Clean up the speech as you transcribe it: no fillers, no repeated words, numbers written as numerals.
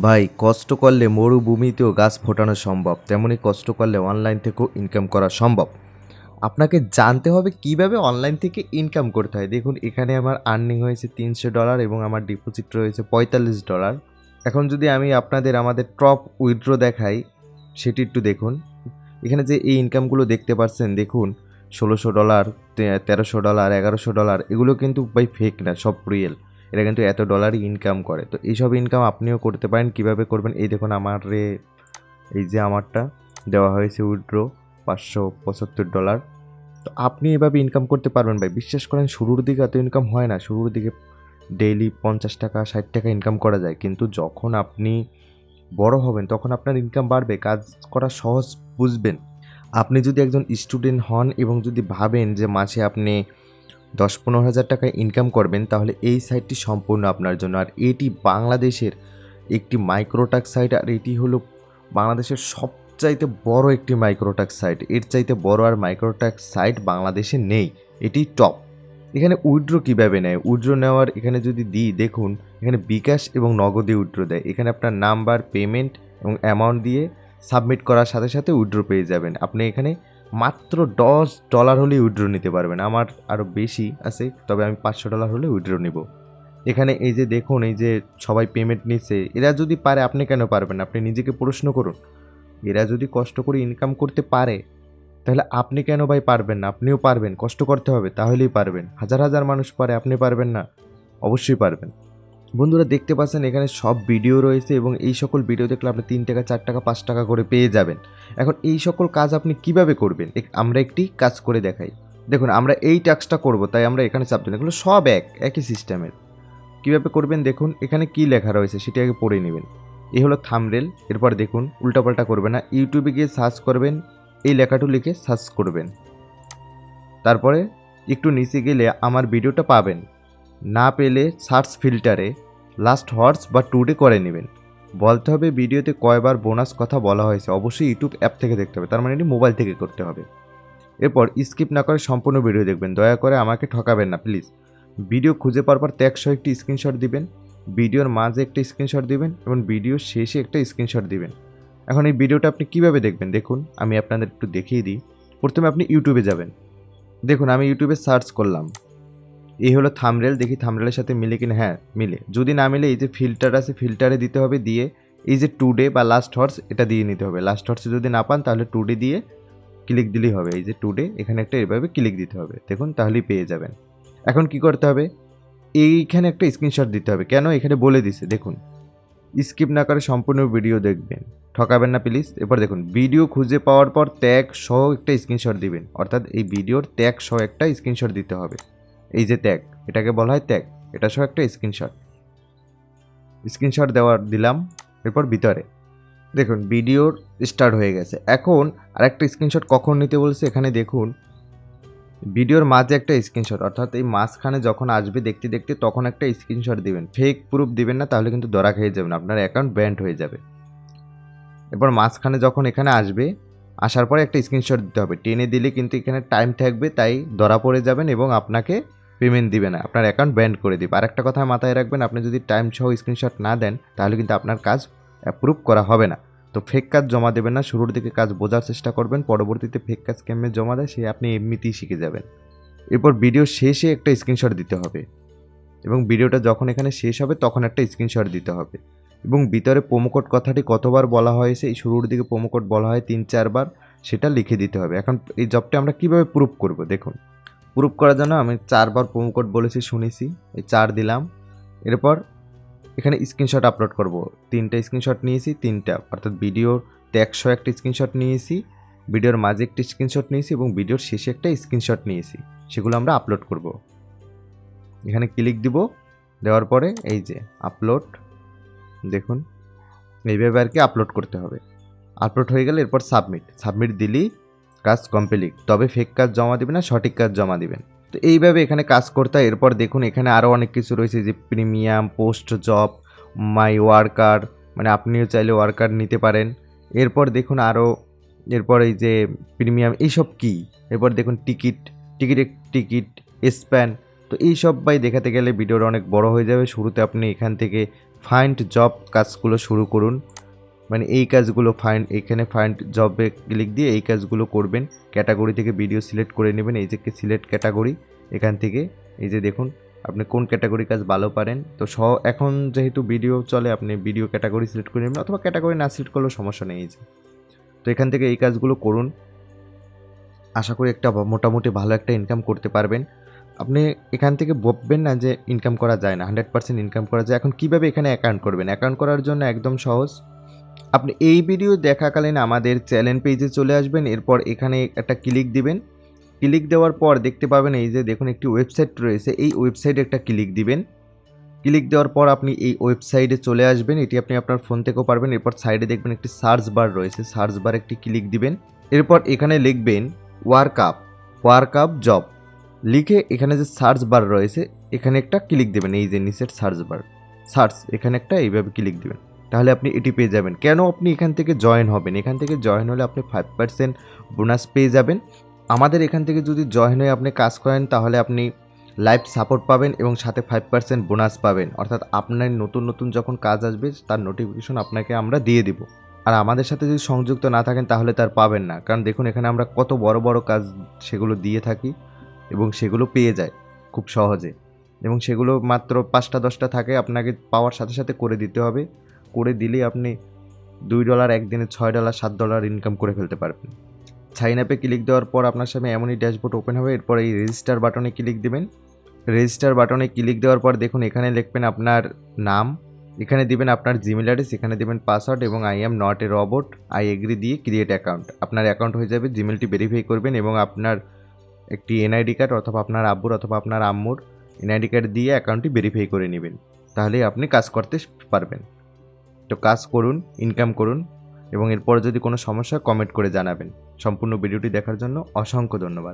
ভাই, কষ্ট করলে মরুভূমিতেও গাছ ফোটানো সম্ভব, তেমনি কষ্ট করলে অনলাইন থেকেও ইনকাম করা সম্ভব। আপনাকে জানতে হবে কিভাবে অনলাইন থেকে ইনকাম করতে হয়। দেখুন, এখানে আমার আর্নিং হয়েছে $300 এবং আমার ডিপোজিট রয়েছে $45। এখন যদি আমি আপনাদের আমাদের টপ উইথড্র দেখাই, সেটি একটু দেখুন। এখানে যে এই ইনকামগুলো দেখতে পাচ্ছেন, দেখুন $16, $1300, $1100, এগুলো কিন্তু ভাই ফেক না, সব রিয়েল। এরা কিন্তু এত ডলারই ইনকাম করে। তো এইসব ইনকাম আপনিও করতে পারেন। কিভাবে করবেন? এই দেখুন এই যে আমারটা দেওয়া হয়েছে উইথড্র $575। তো আপনি এভাবে ইনকাম করতে পারবেন ভাই। বিশ্বাস করেন, শুরুর দিকে এত ইনকাম হয় না। শুরুর দিকে ডেইলি $50, $60 ইনকাম করা যায়, কিন্তু যখন আপনি বড় হবেন তখন আপনার ইনকাম বাড়বে, কাজ করা সহজ বুঝবেন। আপনি যদি একজন স্টুডেন্ট হন এবং যদি ভাবেন যে মাসে আপনি 10-15 হাজার টাকা ইনকাম করবেন, তাহলে এই সাইটটি সম্পূর্ণ আপনার জন্য। আর এটি বাংলাদেশের একটি মাইক্রোটাক্স সাইট, আর এটি হলো বাংলাদেশের সবচাইতে বড় একটি মাইক্রোটাক্স সাইট। এর চাইতে বড় আর মাইক্রোটাক্স সাইট বাংলাদেশে নেই, এটি টপ। এখানে উইথড্র কীভাবে নেয়? উইথড্র নেওয়ার এখানে যদি দিই, দেখুন এখানে বিকাশ এবং নগদে উইথড্র দেয়। এখানে আপনার নাম্বার, পেমেন্ট এবং অ্যামাউন্ট দিয়ে সাবমিট করার সাথে সাথে উইথড্র পেয়ে যাবেন। আপনি এখানে মাত্র $10 হলেই উইথড্র নিতে পারবেন। আমার আরও বেশি আছে, তবে আমি $500 হলে উইথড্র নিব। এখানে এই যে দেখুন, এই যে সবাই পেমেন্ট নিচ্ছে, এরা যদি পারে আপনি কেন পারবেন? আপনি নিজেকে প্রশ্ন করুন। এরা যদি কষ্ট করে ইনকাম করতে পারে, তাহলে আপনি কেন ভাই পারবেন না? আপনিও পারবেন, কষ্ট করতে হবে, তাহলেই পারবেন। হাজার হাজার মানুষ পারে, আপনি পারবেন না? অবশ্যই পারবেন। বন্ধুরা, দেখতে পাচ্ছেন এখানে সব ভিডিও রয়েছে এবং এই সকল ভিডিও দেখলে আপনি $3, $4, $5 করে পেয়ে যাবেন। এখন এই সকল কাজ আপনি কিভাবে করবেন? আমরা একটি কাজ করে দেখাই। দেখুন, আমরা এই টাস্কটা করব, তাই আমরা এখানে চাপ দিন। এগুলো সব একই সিস্টেমের। কীভাবে করবেন দেখুন, এখানে কি লেখা রয়েছে সেটি আগে পড়ে নেবেন। এই হলো থাম্বনেল। এরপর দেখুন, উল্টাপাল্টা করবেন না। ইউটিউবে গিয়ে সার্চ করবেন, এই লেখাটি লিখে সার্চ করবেন। তারপরে একটু নিচে গেলে আমার ভিডিওটা পাবেন। না পেলে সার্চ ফিল্টারে লাস্ট হর্স বা টুডে করে নেবেন। বলতে হবে ভিডিওতে কয়বার বোনাস কথা বলা হয়েছে। অবশ্যই ইউটিউব অ্যাপ থেকে দেখতে হবে, তার মানে এটি মোবাইল থেকে করতে হবে। এরপর স্কিপ না করে সম্পূর্ণ ভিডিও দেখবেন। দয়া করে আমাকে ঠকাবেন না প্লিজ। ভিডিও খুঁজে পাওয়ার পর ত্যাগসহ একটি স্ক্রিনশট দিবেন, ভিডিওর মাঝে একটা স্ক্রিনশট দিবেন এবং ভিডিওর শেষে একটা স্ক্রিনশট দিবেন। এখন এই ভিডিওটা আপনি কিভাবে দেখবেন দেখুন, আমি আপনাদের একটু দেখিয়ে দিই। প্রথমে আপনি ইউটিউবে যাবেন। দেখুন, আমি ইউটিউবে সার্চ করলাম। এই হলো থাম্বনেল। দেখি থাম্বনেলের সাথে মিলে কিনা। হ্যাঁ, মিলে। যদি না মিলে এই যে ফিল্টার আছে, ফিল্টারে দিতে হবে। দিয়ে এই যে টুডে বা লাস্ট হর্স, এটা দিয়ে নিতে হবে। লাস্ট হর্সে যদি না পান, তাহলে টুডে দিয়ে ক্লিক দিলেই হবে। এই যে টুডে, এখানে একটা এভাবে ক্লিক দিতে হবে। দেখুন, তাহলেই পেয়ে যাবেন। এখন কি করতে হবে? এইখানে একটা স্ক্রিনশট দিতে হবে। কেন? এখানে বলে দিছে, দেখুন। স্কিপ না করে সম্পূর্ণ ভিডিও দেখবেন, ঠকাবেন না প্লিজ। এরপর দেখুন, ভিডিও খুঁজে পাওয়ার পর ট্যাগ সহ একটা স্ক্রিনশট দিবেন, অর্থাৎ এই ভিডিওর ট্যাগ সহ একটা স্ক্রিনশট দিতে হবে। এই যে ট্যাগ, এটাকে বলা হয় ট্যাগ। এটা সহ একটা স্ক্রিনশট দিলাম। এরপর ভিতরে দেখুন ভিডিওর স্টার্ট হয়ে গেছে। এখন আরেকটা স্ক্রিনশট কখন নিতে বলছে, এখানে দেখুন ভিডিওর মাঝে একটা স্ক্রিনশট, অর্থাৎ এই মাঝখানে যখন আসবে দেখতে দেখতে, তখন একটা স্ক্রিনশট দিবেন। ফেক প্রুফ দিবেন না, তাহলে কিন্তু ধরা খেয়ে যাবেন, আপনার অ্যাকাউন্ট ব্যান্ড হয়ে যাবে। এরপর মাঝখানে যখন এখানে আসবে, আসার পরে একটা স্ক্রিনশট দিতে হবে। টেনে দিলে কিন্তু এখানে টাইম থাকবে, তাই ধরা পড়ে যাবেন এবং আপনাকে পেমেন্ট দিবে না, আপনার অ্যাকাউন্ট ব্যান্ড করে দিবে। আরেকটা কথা মাথায় রাখবেন, আপনি যদি টাইম সহ স্ক্রিনশট না দেন, তাহলে কিন্তু আপনার কাজ অ্যাপ্রুভ করা হবে না। তো ফেক কাজ জমা দেবেন না। শুরুর দিকে কাজ বোঝার চেষ্টা করবেন, পরবর্তীতে ফেক কাজ কেমনে জমা দেয় সে আপনি এমনিতেই শিখে যাবেন। এরপর ভিডিও শেষে একটা স্ক্রিনশট দিতে হবে এবং ভিডিওটা যখন এখানে শেষ হবে তখন একটা স্ক্রিনশট দিতে হবে। এবং ভিতরে প্রোমোকোড কথাটি কতবার বলা হয়েছে, এই শুরুর দিকে প্রোমোকোড বলা হয় 3-4 বার, সেটা লিখে দিতে হবে। এখন এই জবটা আমরা কিভাবে প্রুফ করব দেখুন। প্রুফ করার জন্য আমি 4 বার প্রোমোকোড বলেছি, শুনেছি, এই 4 দিলাম। এরপর এখানে স্ক্রিনশট আপলোড করব। 3টা স্ক্রিনশট নিয়েছি, 3টা, অর্থাৎ ভিডিওর 100 একটা স্ক্রিনশট নিয়েছি, ভিডিওর মাঝে একটা স্ক্রিনশট নিয়েছি এবং ভিডিওর শেষে একটা স্ক্রিনশট নিয়েছি। সেগুলো আমরা আপলোড করব। এখানে ক্লিক দিব। দেওয়ার পরে এই যে আপলোড, দেখুন এইভাবে আর কি আপলোড করতে হবে। আপলোড হয়ে গেলে এরপর সাবমিট দিলেই কাজ কমপ্লিট। তবে ফেক কাজ জমা দিবেন না, সঠিক কাজ জমা দিবেন। তো এইভাবে এখানে কাজ করতে হয়। এরপর দেখুন এখানে আরও অনেক কিছু রয়েছে, যে প্রিমিয়াম, পোস্ট জব, মাই ওয়ার্কার, মানে আপনিও চাইলে ওয়ার্কার নিতে পারেন। এরপর দেখুন আরও, এরপর এই যে প্রিমিয়াম, এইসব কি। এরপর দেখুন টিকিট স্প্যান। তো এইসব ভাই দেখাতে গেলে ভিডিওটা অনেক বড় হয়ে যাবে। শুরুতে আপনি এখান থেকে ফাইন্ড জব কাজগুলো শুরু করুন। মানে এই কাজগুলো এখানে ফাইন্ড জবে ক্লিক দিয়ে এই কাজগুলো করবেন। ক্যাটাগরি থেকে ভিডিও সিলেক্ট করে নেবেন, এই যে সিলেক্ট ক্যাটাগরি, এখান থেকে এই যে দেখুন আপনি কোন ক্যাটাগরি কাজ ভালো পারেন। তো এখন যেহেতু ভিডিও চলে, আপনি ভিডিও ক্যাটাগরি সিলেক্ট করে নেবেন, অথবা ক্যাটাগরি না সিলেক্ট করলেও সমস্যা নেই। এই যে তো এখান থেকে এই কাজগুলো করুন, আশা করি একটা মোটামুটি ভালো একটা ইনকাম করতে পারবেন। আপনি এখান থেকে ভাববেন না যে ইনকাম করা যায় না, 100% ইনকাম করা যায়। এখন কীভাবে এখানে অ্যাকাউন্ট করবেন? অ্যাকাউন্ট করার জন্য একদম সহজ। আপনি এই ভিডিও দেখাকালীন আমাদের চ্যানেল পেজে চলে আসবেন, এরপর এখানে একটা ক্লিক দিবেন। ক্লিক দেওয়ার পর দেখতে পাবেন এই যে দেখুন একটি ওয়েবসাইট রয়েছে, এই ওয়েবসাইটে একটা ক্লিক দিবেন। ক্লিক দেওয়ার পর আপনি এই ওয়েবসাইটে চলে আসবেন, এটি আপনি আপনার ফোন থেকেও পারবেন। এরপর সাইডে দেখবেন একটি সার্চ বার রয়েছে, সার্চ বার একটি ক্লিক দিবেন। এরপর এখানে লিখবেন ওয়ার্ক আপ জব লিখে এখানে যে সার্চ বার রয়েছে এখানে একটা ক্লিক দেবেন, এই যে নিচের সার্চ বার এখানে একটা এইভাবে ক্লিক দিবেন, তাহলে আপনি এটি পেয়ে যাবেন। কেন আপনি এখান থেকে জয়েন হবেন? এখান থেকে জয়েন হলে আপনি 5% বোনাস পেয়ে যাবেন। আমাদের এখান থেকে যদি জয়েন হয়ে আপনি কাজ করেন তাহলে আপনি লাইভ সাপোর্ট পাবেন এবং সাথে 5% বোনাস পাবেন। অর্থাৎ আপনার নতুন যখন কাজ আসবে তার নোটিফিকেশন আপনাকে আমরা দিয়ে দিব। আর আমাদের সাথে যদি সংযুক্ত না থাকেন তাহলে তার পাবেন না, কারণ দেখুন এখানে আমরা কত বড় কাজ সেগুলো দিয়ে থাকি এবং সেগুলো পেয়ে যায় খুব সহজে, এবং সেগুলো মাত্র 5টা 10টা থাকে, আপনাকে পাওয়ার সাথে সাথে করে দিতে হবে। করে দিলেই আপনি $2 একদিনে $6 $7 ইনকাম করে ফেলতে পারবেন। সাইন আপে ক্লিক দেওয়ার পর আপনার সামনে এমনই ড্যাশবোর্ড ওপেন হবে। এরপর এই রেজিস্টার বাটনে ক্লিক দিবেন। রেজিস্টার বাটনে ক্লিক দেওয়ার পর দেখুন এখানে লিখবেন আপনার নাম, এখানে দিবেন আপনার জিমেল অ্যাড্রেস, এখানে দিবেন পাসওয়ার্ড এবং I am not a robot, I agree দিয়ে ক্রিয়েট অ্যাকাউন্ট। আপনার অ্যাকাউন্ট হয়ে যাবে। জিমেলটি ভেরিফাই করবেন এবং আপনার একটি এনআইডি কার্ড অথবা আপনার আব্বুর অথবা আপনার আম্মুর এনআইডি কার্ড দিয়ে অ্যাকাউন্টটি ভেরিফাই করে নেবেন, তাহলেই আপনি কাজ করতে পারবেন। তো কাজ করুন, ইনকাম করুন, এবং এরপর যদি কোনো সমস্যা কমেন্ট করে জানাবেন। সম্পূর্ণ ভিডিওটি দেখার জন্য অসংখ্য ধন্যবাদ।